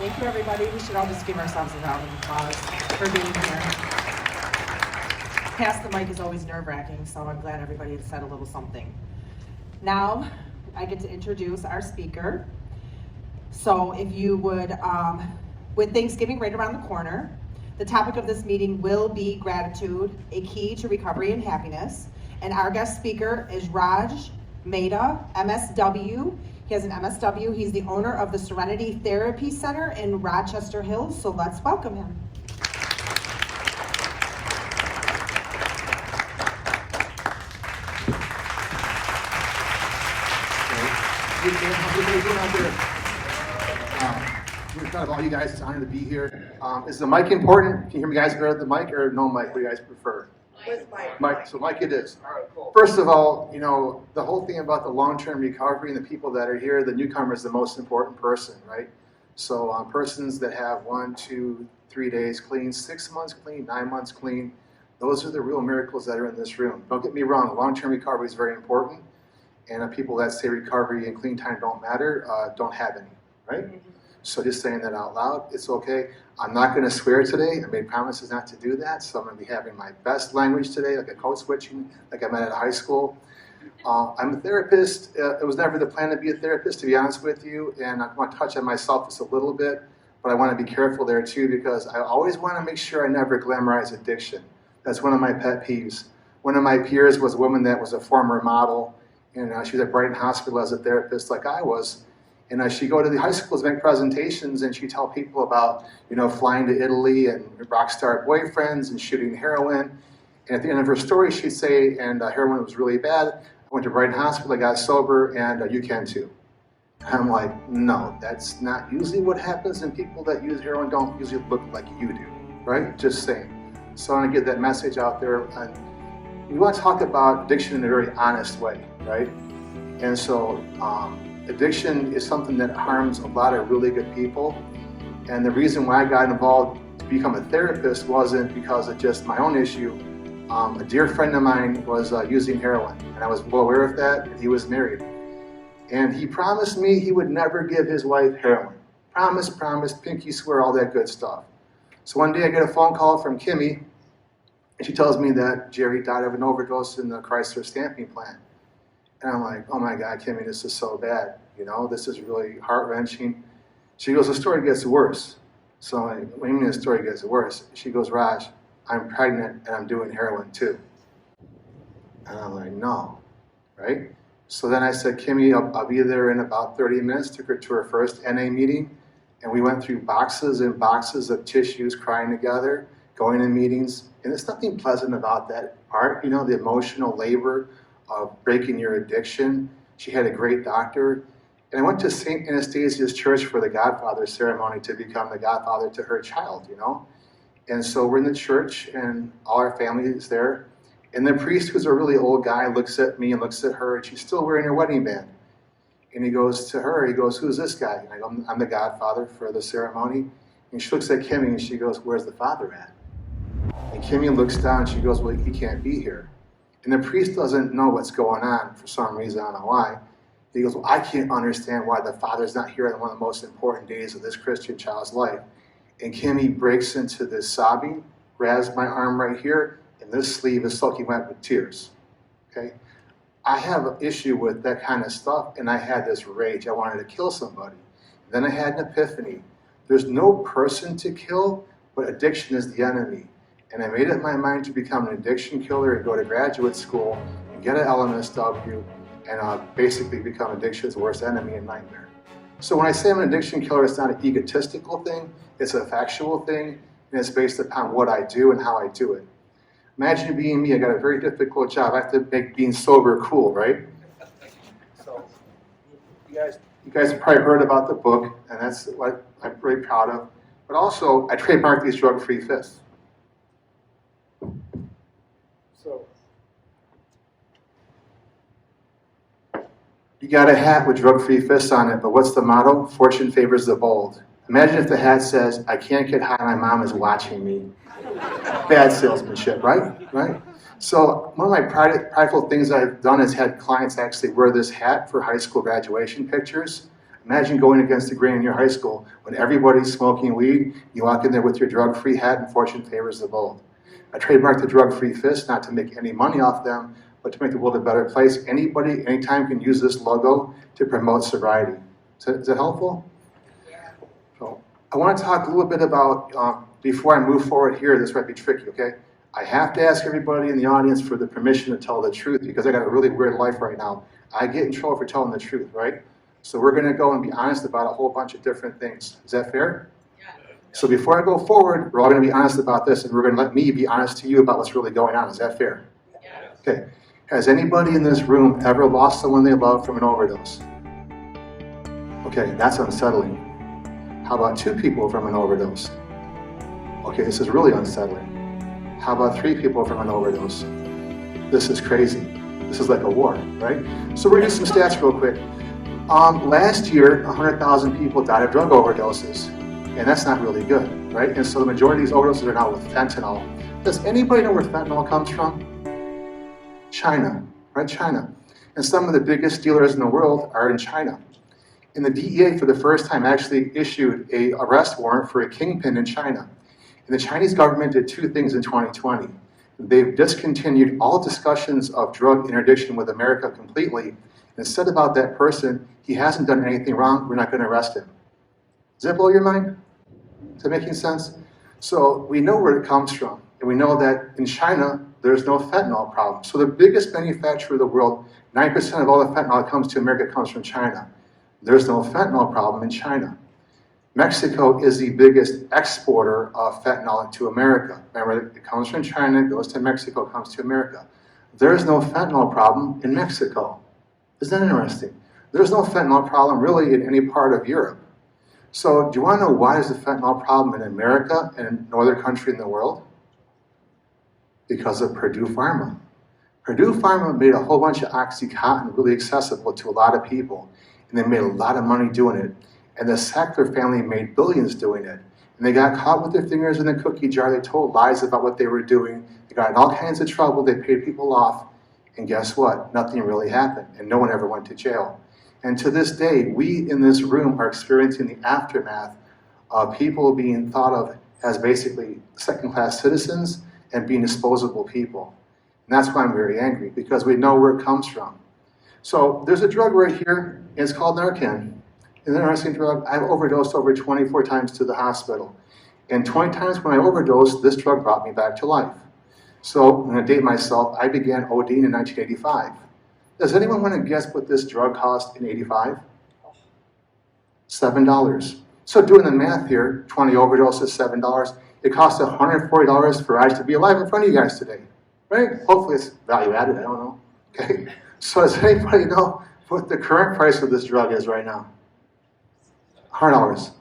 Thank you, everybody. We should all just give ourselves a round of applause for being here. Pass the mic is always nerve-wracking, so I'm glad everybody had said a little something. Now, I get to introduce our speaker. So if you would, with Thanksgiving right around the corner, the topic of this meeting will be gratitude, a key to recovery and happiness. And our guest speaker is Raj Mehta, MSW. He has an MSW. He's the owner of the Serenity Therapy Center in Rochester Hills. So let's welcome him. We're proud of all you guys. It's an honor to be here. Is the mic important? Can you hear me guys better at the mic or no mic? What do you guys prefer? With mic. Mic. So mic it is. All right, cool. First of all, you know, the whole thing about the long-term recovery and the people that are here, the newcomer is the most important person, right? So persons that have 1, 2, 3 days clean, 6 months clean, 9 months clean, those are the real miracles that are in this room. Don't get me wrong, long-term recovery is very important. And people that say recovery and clean time don't matter, don't have any, right? Mm-hmm. So just saying that out loud, it's okay. I'm not going to swear today. I made promises not to do that, so I'm going to be having my best language today, like a code switching, like I met at high school. I'm a therapist. It was never the plan to be a therapist, to be honest with you, and I want to touch on myself just a little bit, but I want to be careful there too, because I always want to make sure I never glamorize addiction. That's one of my pet peeves. One of my peers was a woman that was a former model, and she was at Brighton Hospital as a therapist like I was. And she'd go to the high schools, make presentations, and she'd tell people about, you know, flying to Italy and rock star boyfriends and shooting heroin. And at the end of her story, she'd say, and heroin was really bad. I went to Brighton Hospital, I got sober, and you can too. And I'm like, no, that's not usually what happens, and people that use heroin don't usually look like you do, right? Just saying. So I want to get that message out there. And we want to talk about addiction in a very honest way, right? And so, addiction is something that harms a lot of really good people. And the reason why I got involved to become a therapist wasn't because of just my own issue. A dear friend of mine was using heroin, and I was well aware of that, and he was married. And he promised me he would never give his wife heroin. Promise, promise, pinky swear, all that good stuff. So one day I get a phone call from Kimmy, and she tells me that Jerry died of an overdose in the Chrysler stamping plant. And I'm like, oh my God, Kimmy, this is so bad. You know, this is really heart-wrenching. She goes, the story gets worse. So I'm like, what do you mean the story gets worse? She goes, Raj, I'm pregnant and I'm doing heroin too. And I'm like, no, right? So then I said, Kimmy, I'll be there in about 30 minutes. Took her to her first NA meeting. And we went through boxes and boxes of tissues, crying together, going to meetings. And there's nothing pleasant about that part, you know, the emotional labor of breaking your addiction. She had a great doctor. And I went to St. Anastasia's Church for the Godfather ceremony to become the godfather to her child, you know. And so we're in the church and all our family is there. And the priest, who's a really old guy, looks at me and looks at her, and she's still wearing her wedding band. And he goes to her, he goes, who's this guy? And I go, I'm the godfather for the ceremony. And she looks at Kimmy and she goes, where's the father at? And Kimmy looks down and she goes, well, he can't be here. And the priest doesn't know what's going on for some reason, I don't know why. He goes, well, I can't understand why the father's not here on one of the most important days of this Christian child's life. And Kimmy breaks into this sobbing, grabs my arm right here, and this sleeve is soaking wet with tears, okay? I have an issue with that kind of stuff, and I had this rage. I wanted to kill somebody. Then I had an epiphany. There's no person to kill, but addiction is the enemy. And I made up my mind to become an addiction killer and go to graduate school and get an LMSW and basically become addiction's worst enemy and nightmare. So when I say I'm an addiction killer, it's not an egotistical thing, it's a factual thing, and it's based upon what I do and how I do it. Imagine being me, I got a very difficult job. I have to make being sober cool, right? So you guys have probably heard about the book, and that's what I'm very proud of. But also, I trademarked these drug-free fists. So you got a hat with drug-free fists on it, but what's the motto? Fortune favors the bold. Imagine if the hat says, I can't get high, my mom is watching me. Bad salesmanship, right? Right? So one of my prideful things I've done is had clients actually wear this hat for high school graduation pictures. Imagine going against the grain in your high school when everybody's smoking weed, you walk in there with your drug-free hat and fortune favors the bold. I trademarked the drug-free fist not to make any money off them, but to make the world a better place. Anybody, anytime can use this logo to promote sobriety. Is that helpful? Yeah. So I want to talk a little bit about, before I move forward here, this might be tricky, okay? I have to ask everybody in the audience for the permission to tell the truth because I got a really weird life right now. I get in trouble for telling the truth, right? So we're going to go and be honest about a whole bunch of different things. Is that fair? Yeah. So before I go forward, we're all going to be honest about this, and we're going to let me be honest to you about what's really going on. Is that fair? Yeah. Okay. Has anybody in this room ever lost someone they love from an overdose? Okay, that's unsettling. How about 2 people from an overdose? Okay, this is really unsettling. How about 3 people from an overdose? This is crazy. This is like a war, right? So we're going to do some stats real quick. Last year, 100,000 people died of drug overdoses, and that's not really good, right? And so the majority of these overdoses are now with fentanyl. Does anybody know where fentanyl comes from? China, right? China. And some of the biggest dealers in the world are in China. And the DEA, for the first time, actually issued an arrest warrant for a kingpin in China. And the Chinese government did 2 things in 2020. They've discontinued all discussions of drug interdiction with America completely and said about that person, he hasn't done anything wrong, we're not going to arrest him. Does that blow your mind? Is that making sense? So we know where it comes from. And we know that in China, there's no fentanyl problem. So the biggest manufacturer of the world, 9% of all the fentanyl that comes to America comes from China. There's no fentanyl problem in China. Mexico is the biggest exporter of fentanyl into America. Remember, it comes from China, goes to Mexico, comes to America. There's no fentanyl problem in Mexico. Isn't that interesting? There's no fentanyl problem really in any part of Europe. So do you want to know why there's a fentanyl problem in America and no other country in the world? Because of Purdue Pharma. Purdue Pharma made a whole bunch of OxyContin really accessible to a lot of people, and they made a lot of money doing it. And the Sackler family made billions doing it. And they got caught with their fingers in the cookie jar. They told lies about what they were doing. They got in all kinds of trouble. They paid people off. And guess what? Nothing really happened. And no one ever went to jail. And to this day, we in this room are experiencing the aftermath of people being thought of as basically second-class citizens and being disposable people. And that's why I'm very angry, because we know where it comes from. So there's a drug right here, and it's called Narcan. It's an interesting drug. I've overdosed over 24 times to the hospital. And 20 times when I overdosed, this drug brought me back to life. So I'm going to date myself. I began ODing in 1985. Does anyone want to guess what this drug cost in 85? $7. So doing the math here, 20 overdoses, $7. It costs $140 for Raj to be alive in front of you guys today, right? Hopefully it's value added, I don't know. Okay. So does anybody know what the current price of this drug is right now? $100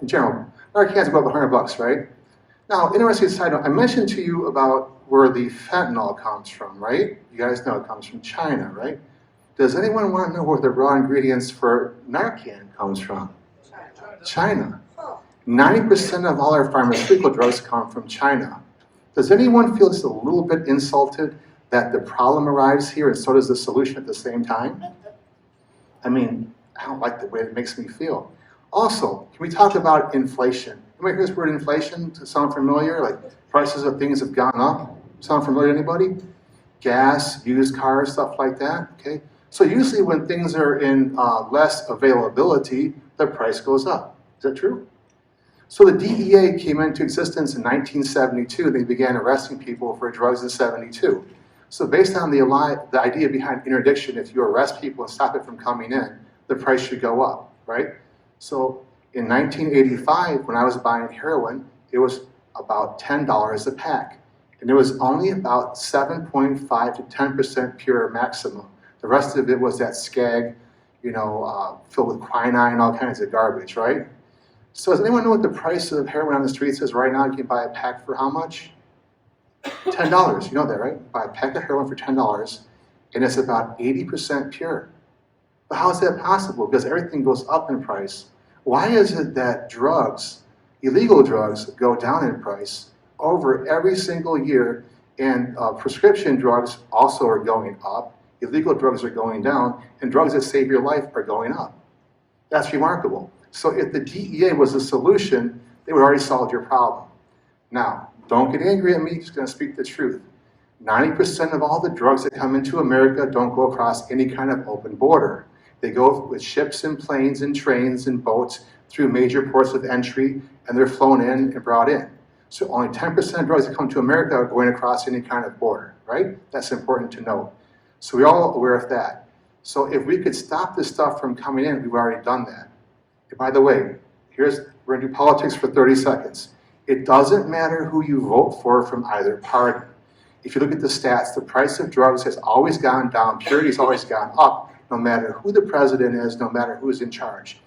in general. Narcan's about $100, right? Now, interesting side note, I mentioned to you about where the fentanyl comes from, right? You guys know it comes from China, right? Does anyone want to know where the raw ingredients for Narcan comes from? China. 90% of all our pharmaceutical drugs come from China. Does anyone feel just a little bit insulted that the problem arrives here and so does the solution at the same time? I mean, I don't like the way it makes me feel. Also, can we talk about inflation? Anybody hear this word inflation? Does it sound familiar? Like prices of things have gone up. Sound familiar to anybody? Gas, used cars, stuff like that, okay? So usually when things are in less availability, the price goes up. Is that true? So the DEA came into existence in 1972. They began arresting people for drugs in 72. So based on the idea behind interdiction, if you arrest people and stop it from coming in, the price should go up, right? So in 1985, when I was buying heroin, it was about $10 a pack. And it was only about 7.5 to 10% pure maximum. The rest of it was that skag, filled with quinine, all kinds of garbage, right? So does anyone know what the price of heroin on the streets is right now? You can buy a pack for how much? $10. You know that, right? Buy a pack of heroin for $10, and it's about 80% pure. But how is that possible? Because everything goes up in price. Why is it that drugs, illegal drugs, go down in price over every single year, and prescription drugs also are going up, illegal drugs are going down, and drugs that save your life are going up? That's remarkable. So if the DEA was a solution, they would already solve your problem. Now, don't get angry at me, just gonna speak the truth. 90% of all the drugs that come into America don't go across any kind of open border. They go with ships and planes and trains and boats through major ports of entry, and they're flown in and brought in. So only 10% of drugs that come to America are going across any kind of border, right? That's important to note. So we're all aware of that. So if we could stop this stuff from coming in, we've already done that. And by the way, we're gonna do politics for 30 seconds. It doesn't matter who you vote for from either party. If you look at the stats, the price of drugs has always gone down, purity's always gone up, no matter who the president is, no matter who's in charge.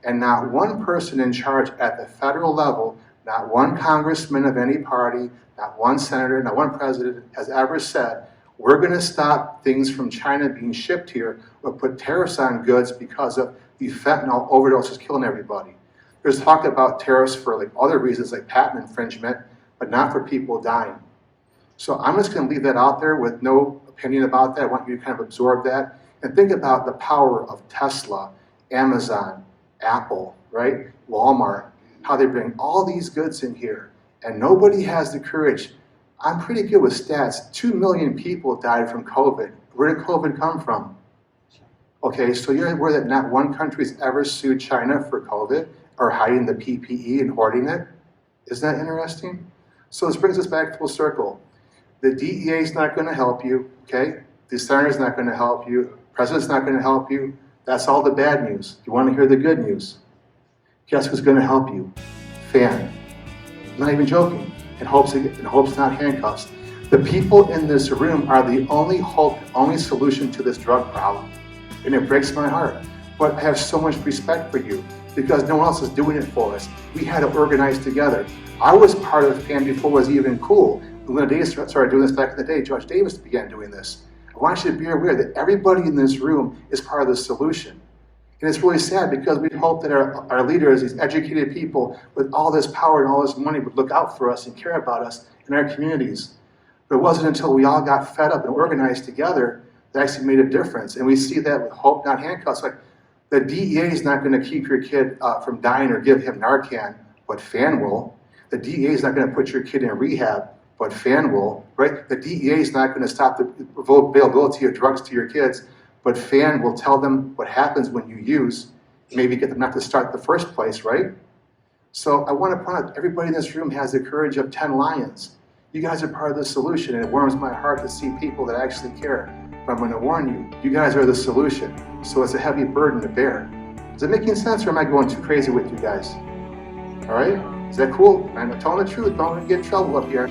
And not one person in charge at the federal level, not one congressman of any party, not one senator, not one president has ever said, we're gonna stop things from China being shipped here or put tariffs on goods because of the fentanyl overdoses killing everybody. There's talk about tariffs for like other reasons like patent infringement, but not for people dying. So I'm just gonna leave that out there with no opinion about that. I want you to kind of absorb that and think about the power of Tesla, Amazon, Apple, right? Walmart, how they bring all these goods in here and nobody has the courage. I'm pretty good with stats. 2 million people died from COVID. Where did COVID come from? Okay, so you're aware that not one country's ever sued China for COVID or hiding the PPE and hoarding it? Isn't that interesting? So this brings us back full circle. The DEA is not gonna help you, okay? The senator's not gonna help you. President's not gonna help you. That's all the bad news. You wanna hear the good news? Guess who's gonna help you? FAN. I'm not even joking. In hopes not handcuffs. The people in this room are the only hope, only solution to this drug problem. And it breaks my heart. But I have so much respect for you because no one else is doing it for us. We had to organize together. I was part of FAN before it was even cool. When Davis started doing this back in the day, Judge Davis began doing this. I want you to be aware that everybody in this room is part of the solution. And it's really sad because we hope that our leaders, these educated people with all this power and all this money would look out for us and care about us in our communities. But it wasn't until we all got fed up and organized together that actually made a difference. And we see that with hope, not handcuffs. Like the DEA is not gonna keep your kid from dying or give him Narcan, but FAN will. The DEA is not gonna put your kid in rehab, but FAN will, right? The DEA is not gonna stop the availability of drugs to your kids, but FAN will tell them what happens when you use, maybe get them not to start in the first place, right? So I want to point out, everybody in this room has the courage of 10 lions. You guys are part of the solution, and it warms my heart to see people that actually care. But I'm going to warn you, you guys are the solution. So it's a heavy burden to bear. Is it making sense, or am I going too crazy with you guys? All right? Is that cool? I'm telling the truth, don't get in trouble up here.